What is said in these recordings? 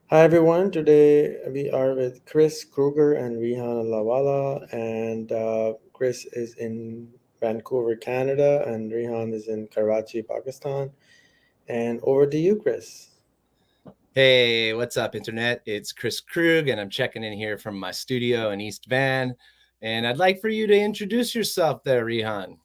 Hi everyone. Today we are with Kris Kruger and Rihan Lawala, and Kris is in Vancouver, Canada, and Rihan is in Karachi, Pakistan. And over to you, Kris. Hey, what's up, Internet? It's Kris Krug, and I'm checking in here from my studio in East Van. And I'd like for you to introduce yourself there, Rihan.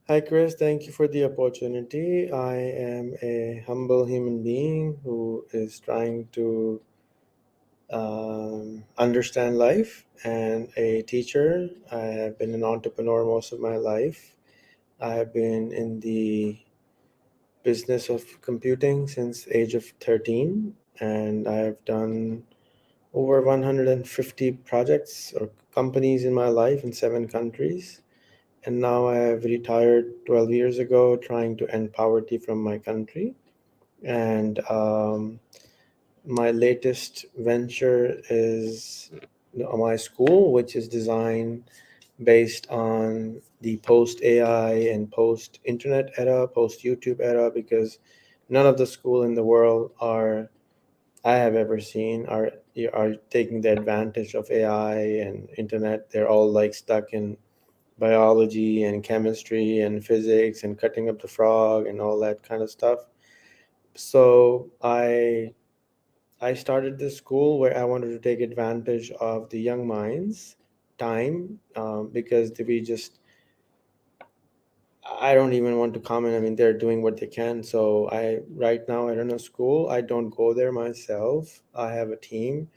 Hi, Kris. Thank you for the opportunity. I am a humble human being who is trying to understand life and a teacher. I have been an entrepreneur most of my life. I have been in the business of computing since age of 13, and I have done over 150 projects or companies in my life in 7 countries. And now I have retired 12 years ago trying to end poverty from my country. And my latest venture is my school, which is designed based on the post AI and post internet era, post YouTube era, because none of the school in the world are I have ever seen are taking the advantage of AI and internet. They're all like stuck in biology and chemistry and physics and cutting up the frog and all that kind of stuff. So I started this school where I wanted to take advantage of the young minds time because we just I don't even want to comment. I mean, they're doing what they can. So I right now I run a school. I don't go there myself. I have a team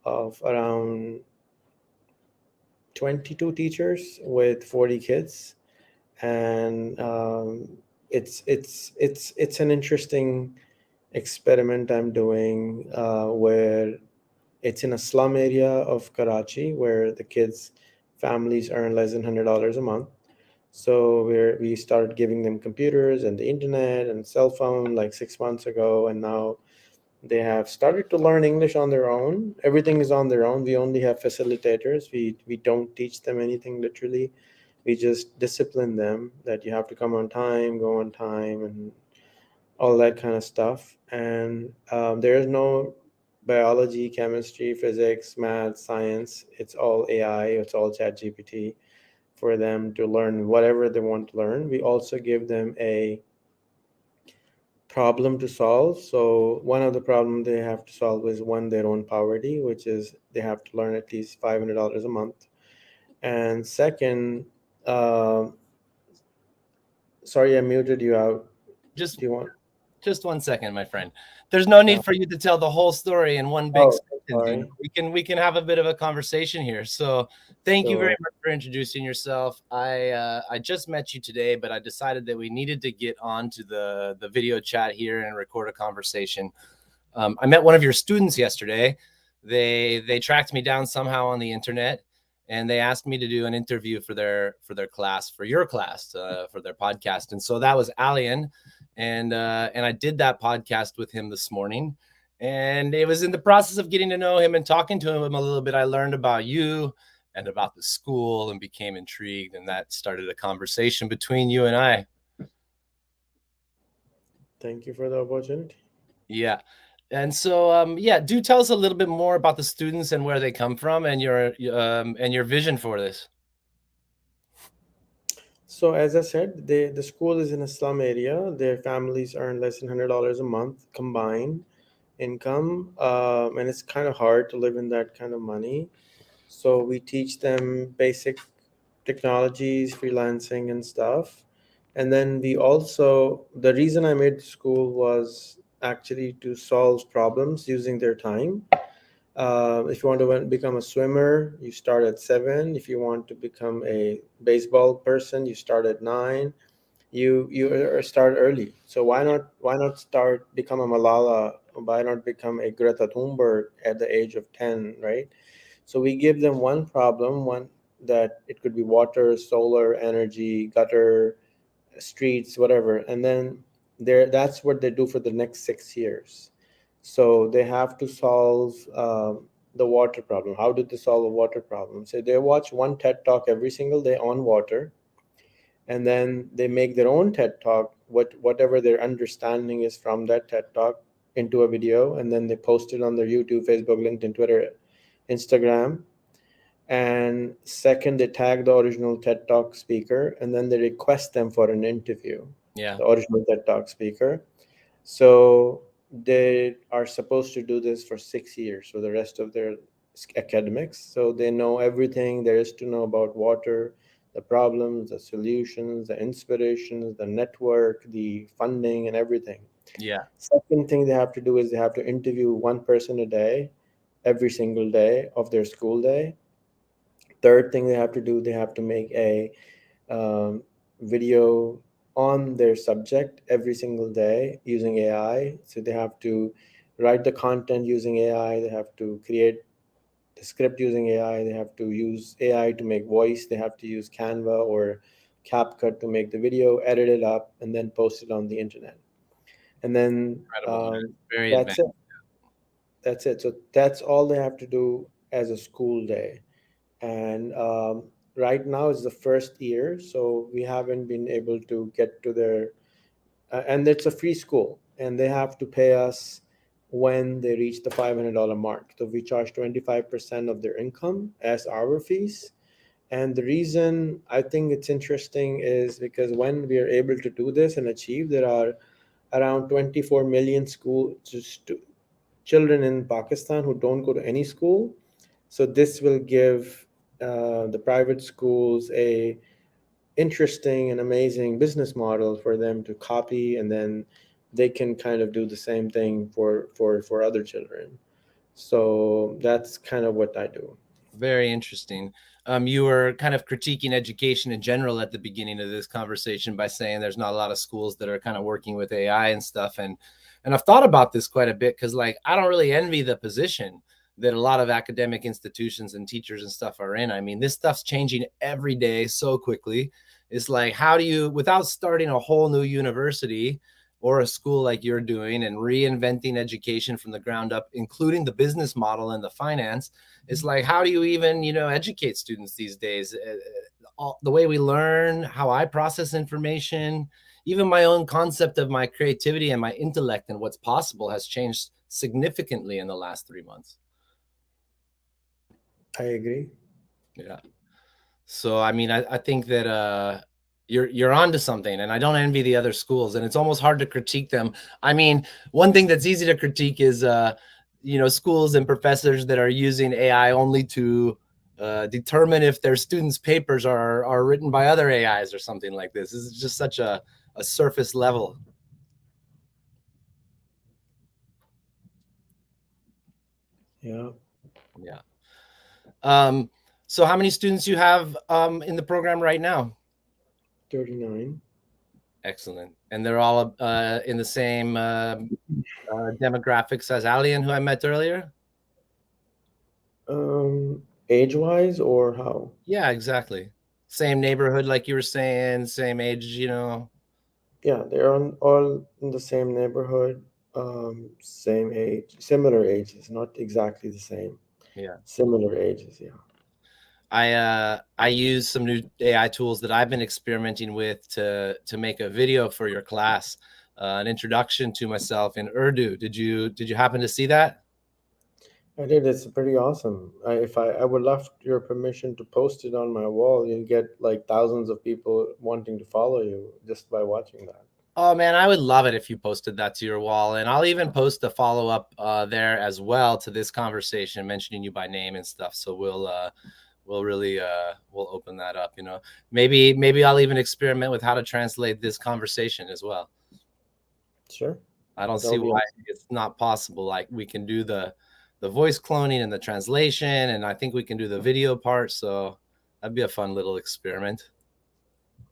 of around 22 teachers with 40 kids, and it's an interesting experiment I'm doing where it's in a slum area of Karachi where the kids' families earn less than $100 a month. So we started giving them computers and the internet and cell phone like 6 months ago, and now they have started to learn English on their own. Everything is on their own. We only have facilitators. We don't teach them anything literally. We just discipline them that you have to come on time, go on time, and all that kind of stuff. And there is no biology, chemistry, physics, math, science. It's all AI. It's all Chat GPT for them to learn whatever they want to learn. We also give them a problem to solve. So one of the problems they have to solve is one their own poverty, which is they have to learn at least $500 a month. And second, uh, sorry, I muted you out. Just Do you want? just 1 second, my friend. There's no Uh, need for you to tell the whole story in one big oh, sentence. sorry. We can have a bit of a conversation here. So thank you very Sure. much for introducing yourself. I just met you today, but I decided that we needed to get on to the video chat here and record a conversation. I met one of your students yesterday. They tracked me down somehow on the internet, and they asked me to do an interview for their class, for your class, for their podcast. And so that was Alian, and I did that podcast with him this morning. And it was in the process of getting to know him and talking to him a little bit. I learned about you and about the school and became intrigued, and that started a conversation between you and I. Thank you for the opportunity. Yeah. And so, yeah, do tell us a little bit more about the students and where they come from and your vision for this. So as I said, the school is in a slum area. Their families earn less than $100 a month combined income, and it's kind of hard to live in that kind of money. So we teach them basic technologies, freelancing, and stuff. And then we also, the reason I made the school was actually to solve problems using their time. If you want to become a swimmer, you start at 7. If you want to become a baseball person, you start at 9. You start early. So why not start become a Malala? Why not become a Greta Thunberg at the age of 10, right? So we give them one problem, one that it could be water, solar energy, gutter, streets, whatever, and then there that's what they do for the next 6 years. So they have to solve the water problem. How did they solve a water problem? So they watch one TED talk every single day on water, and then they make their own TED talk, whatever their understanding is from that TED talk, into a video, and then they post it on their YouTube, Facebook, LinkedIn, Twitter, Instagram. And second, they tag the original TED Talk speaker, and then they request them for an interview, Yeah. the original TED Talk speaker. So they are supposed to do this for 6 years for the rest of their academics. So they know everything there is to know about water, the problems, the solutions, the inspirations, the network, the funding, and everything. Yeah. Second thing they have to do is they have to interview one person a day, every single day of their school day. Third thing they have to do, they have to make a video on their subject every single day using AI. So they have to write the content using AI. They have to create the script using AI. They have to use AI to make voice. They have to use Canva or CapCut to make the video, edit it up, and then post it on the internet. And then Incredible, man. Very that's advanced. it. That's it. So that's all they have to do as a school day. And right now is the first year, so we haven't been able to get to their and it's a free school, and they have to pay us when they reach the $500 mark. So we charge 25% of their income as our fees. And the reason I think it's interesting is because when we are able to do this and achieve, there are around 24 million children in Pakistan who don't go to any school. So this will give the private schools a interesting and amazing business model for them to copy, and then they can kind of do the same thing for other children. So that's kind of what I do. Very interesting. You were kind of critiquing education in general at the beginning of this conversation by saying there's not a lot of schools that are kind of working with AI and stuff. And I've thought about this quite a bit because, like, I don't really envy the position that a lot of academic institutions and teachers and stuff are in. I mean, this stuff's changing every day so quickly. It's like, how do you, without starting a whole new university or a school like you're doing and reinventing education from the ground up, including the business model and the finance, it's like, how do you even, educate students these days? The way we learn, how I process information, even my own concept of my creativity and my intellect and what's possible has changed significantly in the last 3 months. I agree. Yeah. So, I mean, I think that you're onto something, and I don't envy the other schools, and it's almost hard to critique them. I mean, one thing that's easy to critique is schools and professors that are using AI only to determine if their students' papers are written by other AIs or something like this. This is just such a surface level. Yeah. Yeah. So how many students you have in the program right now? 39. Excellent. And they're all in the same demographics as Alien, who I met earlier? Age wise or how? Yeah, exactly. Same neighborhood, like you were saying, same age. Yeah, they're all in the same neighborhood, same age, similar ages, not exactly the same. Yeah. Similar ages, yeah. I use some new AI tools that I've been experimenting with to make a video for your class, an introduction to myself in Urdu. Did you happen to see that? I did. It's pretty awesome. I would love your permission to post it on my wall. You'll get like thousands of people wanting to follow you just by watching that. Oh man, I would love it if you posted that to your wall, and I'll even post a follow up there as well to this conversation, mentioning you by name and stuff. So we'll really we'll open that up. Maybe I'll even experiment with how to translate this conversation as well. Sure. I don't That see would be why awesome. it's not possible. Like, we can do the voice cloning and the translation, and I think we can do the video part. So that'd be a fun little experiment.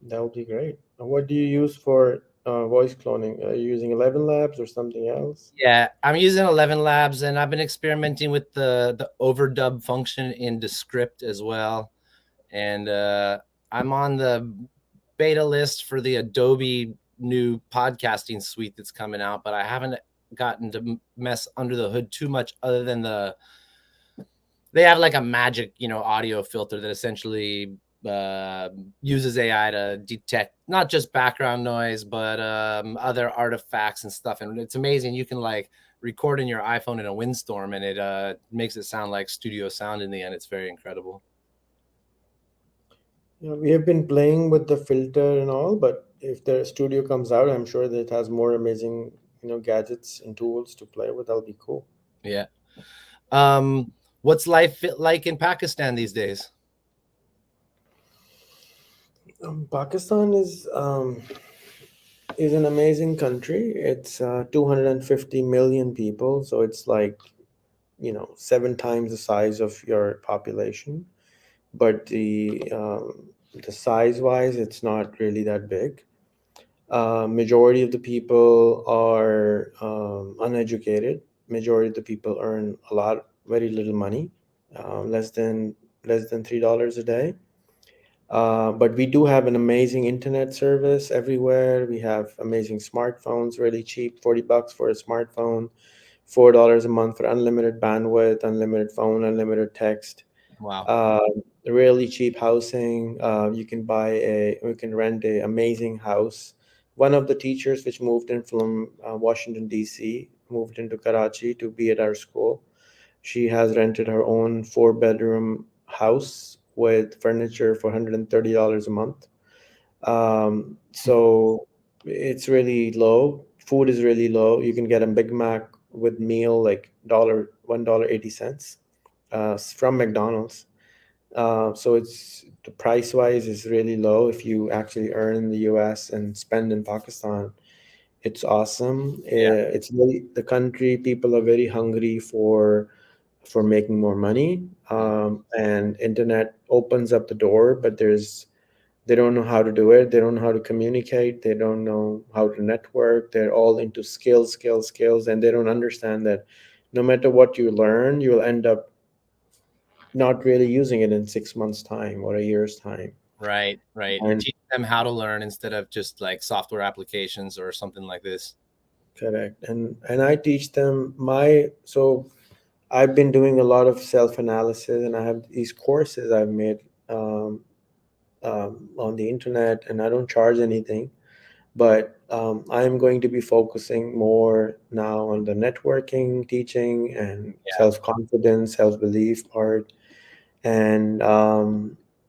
That would be great. And what do you use for voice cloning? Are you using 11 Labs or something else? Yeah, I'm using 11 Labs, and I've been experimenting with the overdub function in Descript as well. And I'm on the beta list for the Adobe new podcasting suite that's coming out, but I haven't gotten to mess under the hood too much, other than they have like a magic audio filter that essentially uses AI to detect not just background noise, but other artifacts and stuff. And it's amazing. You can like record in your iPhone in a windstorm, and it makes it sound like studio sound in the end. It's very incredible. Yeah, we have been playing with the filter and all, but if the studio comes out, I'm sure that it has more amazing, gadgets and tools to play with. That'll be cool. Yeah. What's life like in Pakistan these days? Pakistan is an amazing country. It's 250 million people, so it's like, seven times the size of your population. But the size wise, it's not really that big. Majority of the people are uneducated. Majority of the people earn very little money, less than $3 a day. But we do have an amazing internet service everywhere. We have amazing smartphones, really cheap, $40 for a smartphone, $4 a month for unlimited bandwidth, unlimited phone, unlimited text. Wow. Uh, Really cheap housing. We can rent a amazing house. One of the teachers which moved in from Washington D.C. moved into Karachi to be at our school. She has rented her own four-bedroom house with furniture for $130 a month. So it's really low. Food is really low. You can get a Big Mac with meal like $1.80 from McDonald's. So it's the price wise is really low. If you actually earn in the US and spend in Pakistan, it's awesome. Yeah. It's really the country. People are very hungry for making more money, and internet opens up the door. But they don't know how to do it. They don't know how to communicate. They don't know how to network. They're all into skills, skills, skills, and they don't understand that no matter what you learn, you'll end up not really using it in 6 months' time or a year's time. Right, right. You And teach them how to learn instead of just like software applications or something like this. correct. And I teach them so I've been doing a lot of self-analysis, and I have these courses I've made on the internet, and I don't charge anything. But I'm going to be focusing more now on the networking, teaching, and Yeah, self-confidence, self-belief part. And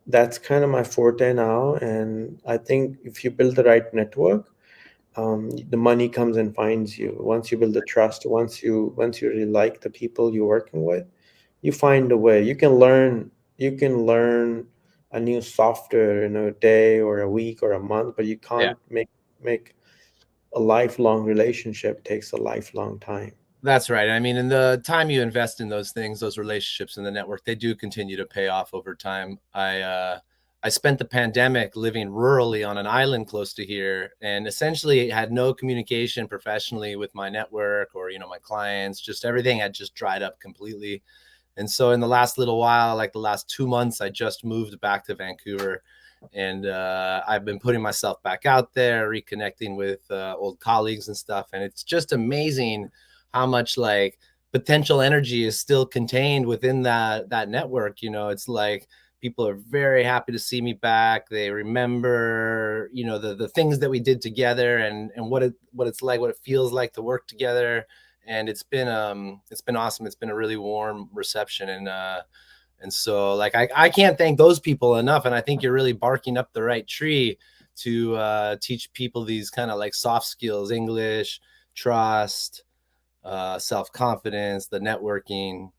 that's kind of my forte now. And I think if you build the right network, the money comes and finds you. Once you build the trust, once you really like the people you're working with, you find a way. You can learn a new software in a day or a week or a month, but you yeah. can't make a lifelong relationship. Takes a lifelong time. That's right. I mean, in the time you invest in those things, those relationships in the network, they do continue to pay off over time. I spent the pandemic living rurally on an island close to here, and essentially had no communication professionally with my network or my clients. Just everything had just dried up completely. And so in the last little while, like the last 2 months, I just moved back to Vancouver, and I've been putting myself back out there, reconnecting with old colleagues and stuff. And it's just amazing how much like potential energy is still contained within that network. It's like people are very happy to see me back. They remember, the things that we did together, and what it's like, what it feels like to work together. And it's been awesome. It's been a really warm reception, and so like I can't thank those people enough. And I think you're really barking up the right tree to teach people these kind of like soft skills: English, trust, self-confidence, the networking.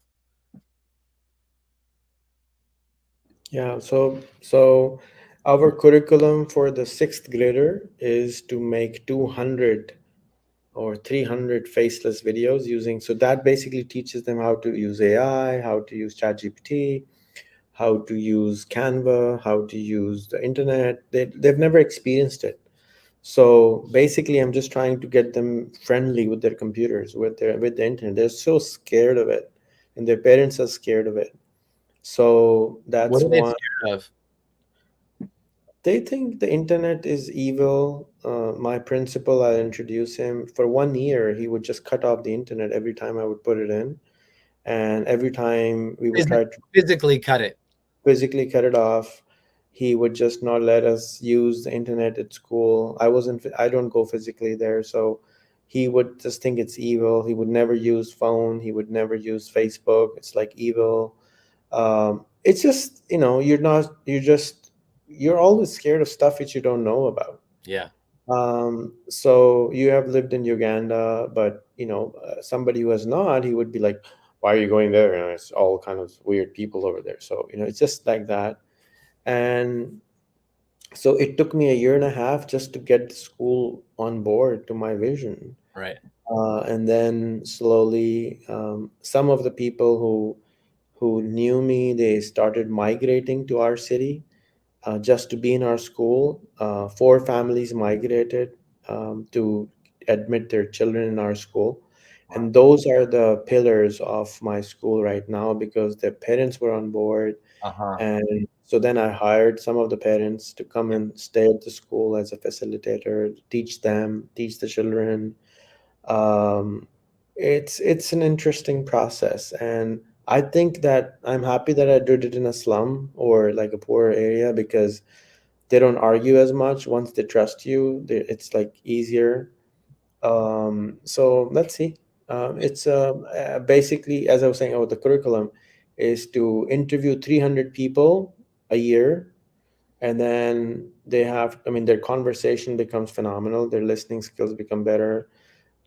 Yeah, so our curriculum for the sixth grader is to make 200 or 300 faceless videos using, so that basically teaches them how to use AI, how to use ChatGPT, how to use Canva, how to use the internet. They've never experienced it. So basically, I'm just trying to get them friendly with their computers, with the internet. They're so scared of it, and their parents are scared of it. So What that's are they one. scared of? They think the internet is evil. My principal, I introduce him. For 1 year, he would just cut off the internet every time I would put it in. And every time we would try to Physically cut it. physically cut it off. he would just not let us use the internet at school. I don't go physically there, so he would just think it's evil. He would never use phone. He would never use Facebook. It's like evil. It's just, you're always scared of stuff that you don't know about. Yeah. So you have lived in Uganda, but somebody who has not, he would be like, "Why are you going there? It's all kind of weird people over there." So it's just like that. And so it took me a year and a half just to get the school on board to my vision. Right. And then slowly, some of the people who knew me, they started migrating to our city just to be in our school. Four families migrated to admit their children in our school. Wow. And those are the pillars of my school right now because their parents were on board. Uh-huh. And so then I hired some of the parents to come Yeah. and stay at the school as a facilitator, teach them, teach the children. Um, it's an interesting process, and I think that I'm happy that I did it in a slum or like a poor area because they don't argue as much once they trust you. It's like easier. So let's see. It's basically, as I was saying, the curriculum is to interview 300 people a year, and then I mean, their conversation becomes phenomenal. Their listening skills become better.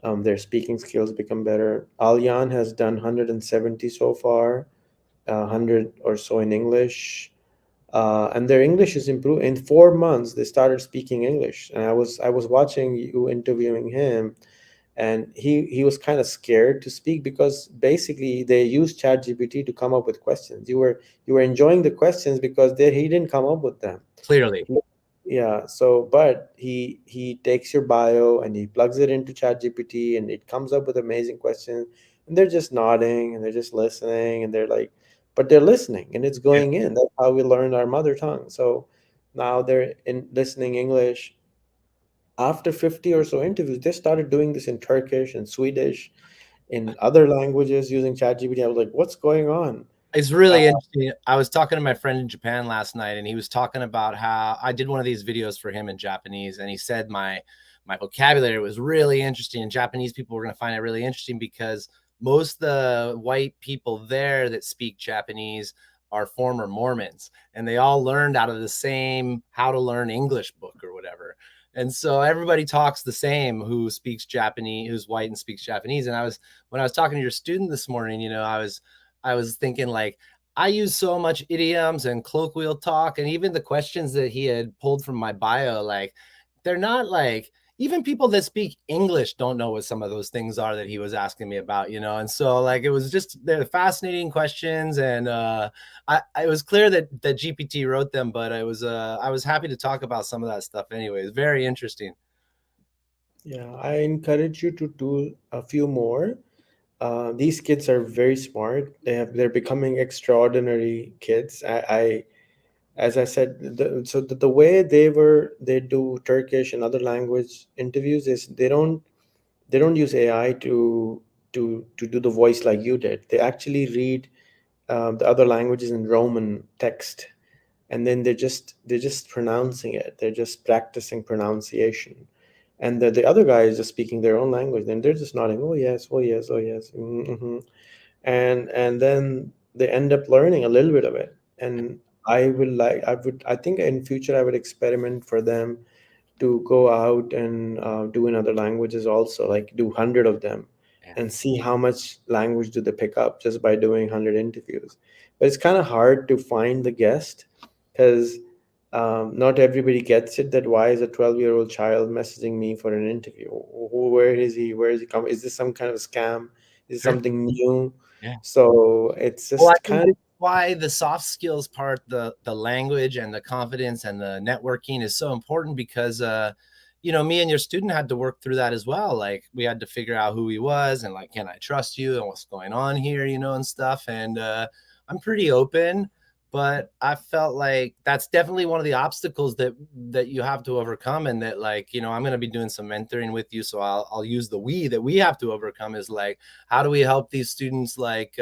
Their speaking skills become better. Alyan has done 170 so far, 100 or so in English, and their English is improved. In 4 months, they started speaking English, and I was watching you interviewing him, and he was kind of scared to speak because basically they used ChatGPT to come up with questions. You were enjoying the questions because he didn't come up with them. Clearly. Yeah, so but he takes your bio and he plugs it into ChatGPT and it comes up with amazing questions, and they're just nodding and they're just listening and they're like, but they're listening and it's Yeah. going in. That's how we learned our mother tongue. So now they're in listening English. After 50 or so interviews, they started doing this in Turkish and Swedish, in other languages using ChatGPT. I was like, what's going on? It's Uh, really interesting. I was talking to my friend in Japan last night, and he was talking about how I did one of these videos for him in Japanese, and he said my vocabulary was really interesting, and Japanese people were going to find it really interesting because most of the white people there that speak Japanese are former Mormons, and they all learned out of the same How to Learn English book or whatever. And so everybody talks the same who speaks Japanese, who's white and speaks Japanese. And when I was talking to your student this morning, I was thinking like I use so much idioms and colloquial talk, and even the questions that he had pulled from my bio, like they're not like even people that speak English don't know what some of those things are that he was asking me about. And so like it was just they're fascinating questions, and it was clear that GPT wrote them, but I was happy to talk about some of that stuff anyways. Very interesting. yeah, I encourage you to do a few more. These kids are very smart. They're becoming extraordinary kids. As I said, the way they do Turkish and other language interviews is they don't use AI to do the voice like you did. They actually read the other languages in Roman text, and then they're just pronouncing it. They're just practicing pronunciation, and the other guy is just speaking their own language. Then they're just nodding, oh yes, oh yes, oh yes, mm-hmm. And then they end up learning a little bit of it. And I think in future I would experiment for them to go out and do in other languages also, like do 100 of them Yeah. and see how much language do they pick up just by doing 100 interviews. But it's kind of hard to find the guest because not everybody gets it, that why is a 12-year-old child messaging me for an interview? Where is he? Where is he coming? Is this some kind of scam? Is it Sure. something new? Yeah. So it's Well, I just think kind that's why the soft skills part, the language and the confidence and the networking is so important because me and your student had to work through that as well. Like we had to figure out who he was and like, can I trust you and what's going on here, and stuff. And I'm pretty open, but I felt like that's definitely one of the obstacles that you have to overcome, and that like, I'm going to be doing some mentoring with you. So I'll use the we that we have to overcome is like, how do we help these students like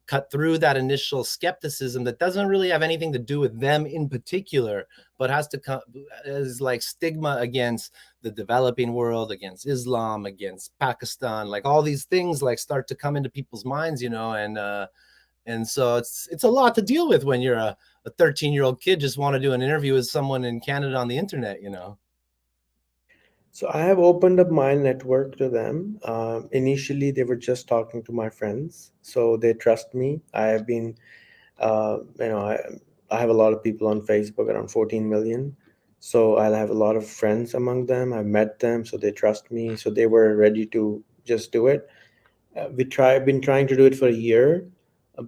cut through that initial skepticism that doesn't really have anything to do with them in particular, but has to come as like stigma against the developing world, against Islam, against Pakistan, like all these things like start to come into people's minds, and so it's a lot to deal with when you're a 13-year-old kid just want to do an interview with someone in Canada on the internet. So I have opened up my network to them. Initially, they were just talking to my friends, so they trust me. I have been, I have a lot of people on Facebook, around 14 million. So I'll have a lot of friends among them. I've met them, so they trust me. So they were ready to just do it. Been trying to do it for a year,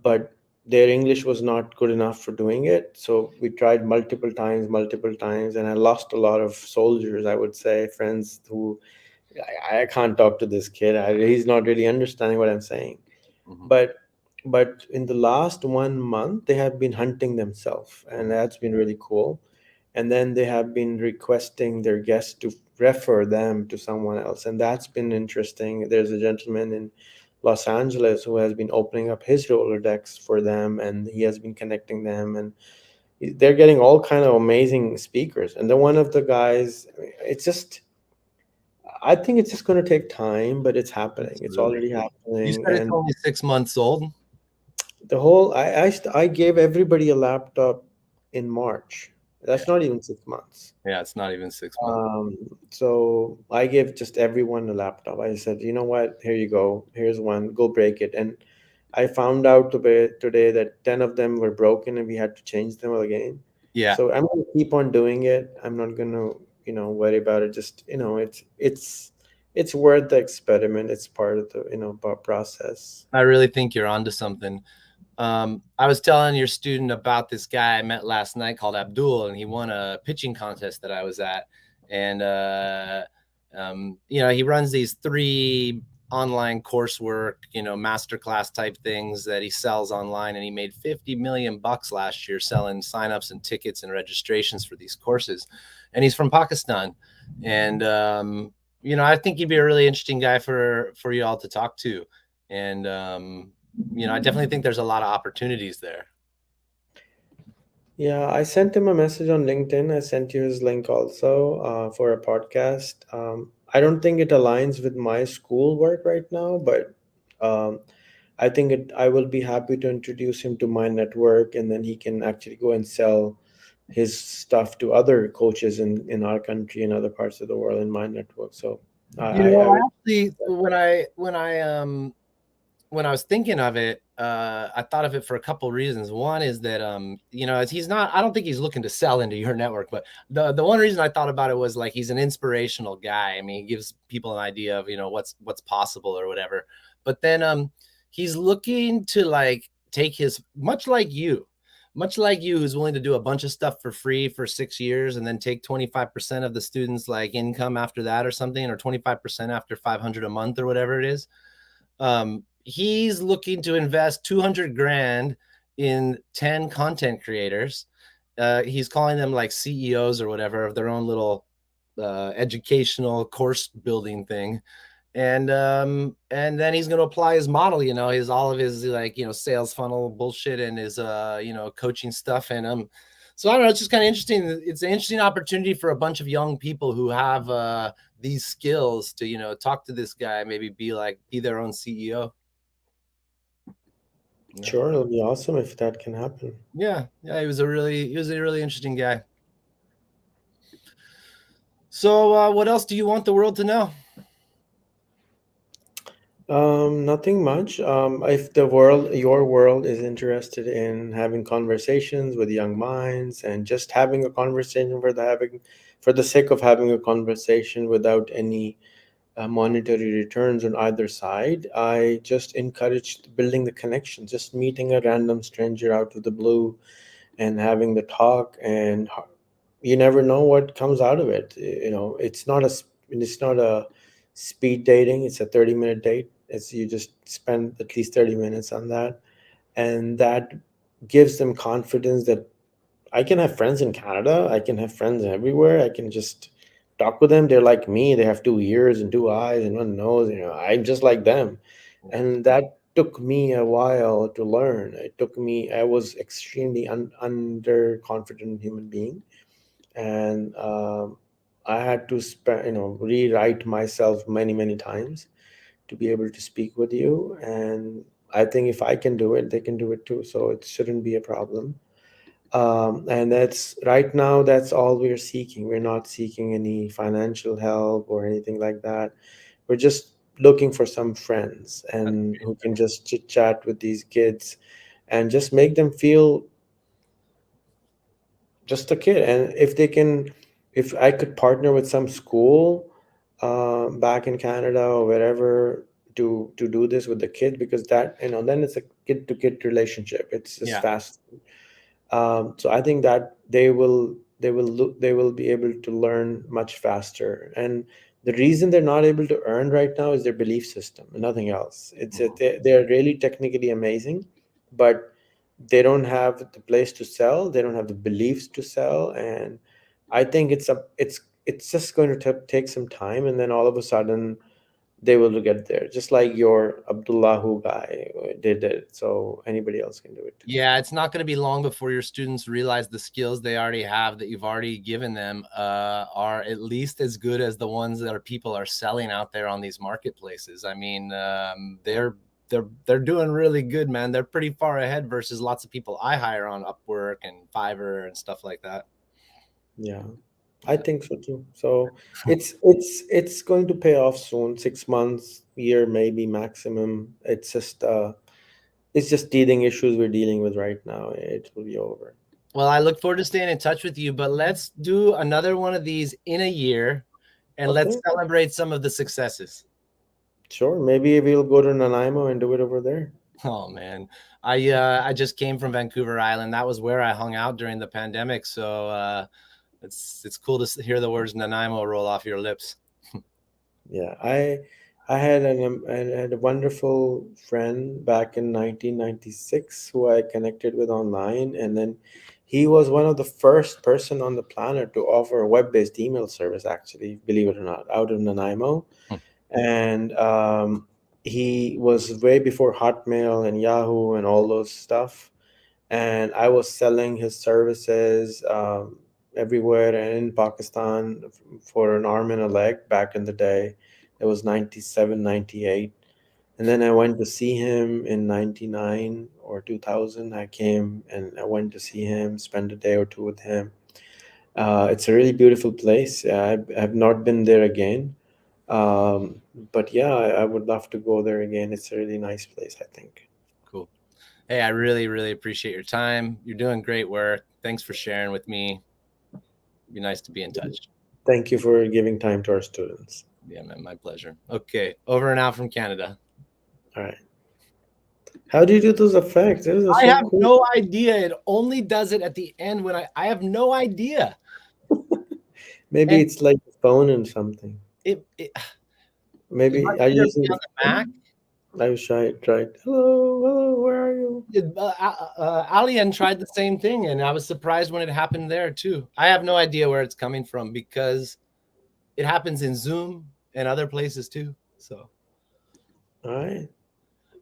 but their English was not good enough for doing it. So we tried multiple times, and I lost a lot of soldiers, I would say, friends who I can't talk to this kid. He's not really understanding what I'm saying. Mm-hmm. But in the last 1 month, they have been hunting themselves, and Mm-hmm. that's been really cool. And then they have been requesting their guests to refer them to someone else, and that's been interesting. There's a gentleman in Los Angeles who has been opening up his Rolodex for them, and he has been connecting them, and they're getting all kind of amazing speakers. And then one of the guys, it's just, I think it's just going to take time, but it's happening. It's Absolutely. already You happening. said it's And only 6 months old. the whole, I gave everybody a laptop in March. Yeah, That's not even 6 months. yeah, it's not even 6 months. Um, so I gave just everyone a laptop. I said, you know what? Here you go. Here's one. Go break it. And I found out today that 10 of them were broken and we had to change them again. Yeah, So I'm going to keep on doing it. I'm not going to, worry about it. Just, it's worth the experiment. It's part of the, process. I really think you're onto something. I was telling your student about this guy I met last night called Abdul, and he won a pitching contest that I was at. And, he runs these 3 online coursework, masterclass type things that he sells online. And he made 50 million bucks last year selling signups and tickets and registrations for these courses. And he's from Pakistan. And, I think he'd be a really interesting guy for you all to talk to. And, I definitely think there's a lot of opportunities there. Yeah, I sent him a message on LinkedIn. I sent you his link also for a podcast. I don't think it aligns with my school work right now, but um, I think I will be happy to introduce him to my network, and then he can actually go and sell his stuff to other coaches in our country and other parts of the world in my network. So I will. Actually, when I was thinking of it, I thought of it for a couple of reasons. One is that he's not. I don't think he's looking to sell into your network, but the one reason I thought about it was like he's an inspirational guy. I mean, he gives people an idea of what's possible or whatever. But then he's looking to like take his much like you, who's willing to do a bunch of stuff for free for 6 years and then take 25% of the students like income after that or something, or 25% after 500 a month or whatever it is. He's looking to invest 200 grand in 10 content creators. He's calling them like CEOs or whatever of their own little educational course building thing. And then he's going to apply his model, his all of his like sales funnel bullshit and his coaching stuff. And so I don't know, it's just kind of interesting. It's an interesting opportunity for a bunch of young people who have these skills to talk to this guy, maybe be their own CEO. Sure, it'll be awesome if that can happen. Yeah, he was a really interesting guy. So what else do you want the world to know? Nothing much. If your world is interested in having conversations with young minds and just having a conversation for the sake of having a conversation without any monetary returns on either side, I just encourage building the connection, just meeting a random stranger out of the blue and having the talk, and you never know what comes out of it. It's not a speed dating. It's a 30-minute date. It's you just spend at least 30 minutes on that, and that gives them confidence that I can have friends in Canada, I can have friends everywhere, I can just talk with them. They're like me. They have two ears and two eyes and one nose. I'm just like them, and took me a while to learn. I was extremely underconfident human being, and I had to rewrite myself many, many times to be able to speak with you. And I think if I can do it, they can do it too. So it shouldn't be a problem. And that's right now, that's all we're seeking. We're not seeking any financial help or anything like that. We're just looking for some friends and who can just chit chat with these kids and just make them feel just a kid. And if they can, if I could partner with some school back in Canada or wherever to do this with the kid, because that, then it's a kid to kid relationship. It's just Yeah. fast. So I think that they will be able to learn much faster. And the reason they're not able to earn right now is their belief system and nothing else. They're really technically amazing, but they don't have the place to sell. They don't have the beliefs to sell. And I think it's just going to take some time, and then all of a sudden they will get there. Just like your Abdullahu guy did it, so anybody else can do it too. Yeah, it's not going to be long before your students realize the skills they already have that you've already given them are at least as good as the ones that people are selling out there on these marketplaces. I mean, they're doing really good, man. They're pretty far ahead versus lots of people I hire on Upwork and Fiverr and stuff like that. Yeah, I think so too. So it's going to pay off soon. 6 months, year maybe maximum. It's just teething issues we're dealing with right now. It will be over. Well, I look forward to staying in touch with you, but let's do another one of these in a year and let's Okay, celebrate some of the successes. sure. Maybe we'll go to Nanaimo and do it over there. Oh man, I just came from Vancouver Island. That was where I hung out during the pandemic. So it's cool to hear the words Nanaimo roll off your lips. Yeah, I had a wonderful friend back in 1996 who I connected with online, and then he was one of the first person on the planet to offer a web-based email service. Actually, believe it or not, out of Nanaimo, and he was way before Hotmail and Yahoo and all those stuff. And I was selling his services everywhere and in Pakistan for an arm and a leg back in the day. It was 97, 98. And then I went to see him in 99 or 2000. I came and I went to see him, spend a day or two with him. It's a really beautiful place. I have not been there again. Um, but yeah, I would love to go there again. It's a really nice place, I think. Cool. Hey, I really, really appreciate your time. You're doing great work. Thanks for sharing with me. Be nice to be in touch. Thank you for giving time to our students. Yeah, man, my pleasure. Okay, over and out from Canada. All right. How do you do those effects? Those are I so have cool. no idea. It only does it at the end when I have no idea. Maybe And it's like a phone and something. it Maybe might are you either using be the on the Mac. phone? I wish I had tried. Hello, hello, where are you? Alien tried the same thing, and I was surprised when it happened there too. I have no idea where it's coming from because it happens in Zoom and other places too. So, All right.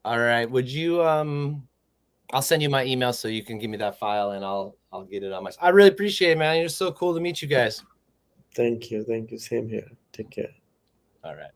all right. Would you I'll send you my email so you can give me that file and I'll get it on my. I really appreciate it, man. You're so cool to meet you guys. Thank you. Thank you. Same here. Take care. All right.